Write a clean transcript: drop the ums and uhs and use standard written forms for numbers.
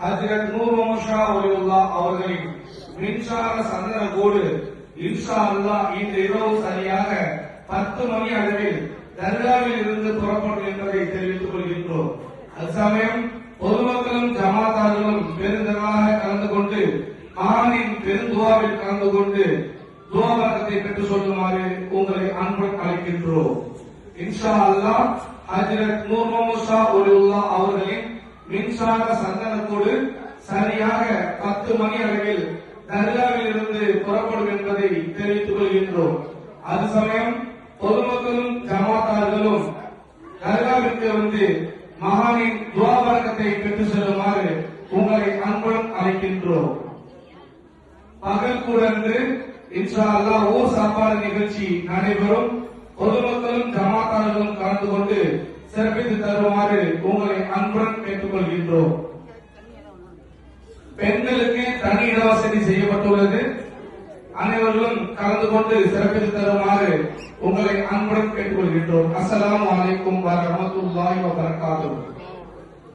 ஹஜ்ரத் நூர் முகமது ஷா வலியுல்லாஹ் அவர்களின் மின்சார சந்தன கோடு இன்ஷா அல்லாஹ் இன்று இரவு சரியாக 10 மணி அளவில் தர்காவில் இருந்து புறப்படும் என்பதை தெரிவித்துக் கொள்கின்றோம். அச்சமயம் பொதுமக்களும் ஜமாத்தார்களும் பெருந்திரளாக கலந்து கொண்டு மகானின் பெருந்துவாவில் கலந்து கொண்டு துவாபரத்தை பெற்றுச் சொல்லுமாறு உங்களை அன்புடன் அழைக்கின்றோம். இன்ஷா அல்லாஹ் ஹஜ்ரத் நூர் முகமது ஷா வலியுல்லாஹ் அவர்களின் மின்சார சந்தனத்தோடு சரியாக 10 மணி அளவில் தர்காவில் இருந்து புறப்படும் என்பதை தெரிவித்துக் கொள்கின்றோம். அது சமயம் பொதுமக்களும் ஜமாத்தார்களும் தர்காவிற்கு வந்து மகானின் துவாபரகத்தை பெற்று செல்லுமாறு உங்களை அன்புடன் அழைக்கின்றோம். பகல் கூட இன்ஷா அல்லாஹ் ஊர் சாப்பாடு நிகழ்ச்சி நடைபெறும். பொதுமக்களும் ஜமாத்தார்களும் கலந்து கொண்டு சிறப்பித்து தருமாறு உங்களை அன்புடன் கேட்டுக்கொள்கின்றோம். பெண்களுக்கு தனி இடவசதி செய்யப்பட்டுள்ளது. அனைவர்களும் கலந்து கொண்டு சிறப்பித்து தருமாறு உங்களை அன்புடன் கேட்டுக்கொள்கின்றோம். அஸ்ஸலாமு அலைக்கும் வரஹ்மத்துல்லாஹி வபரகாத்துஹு.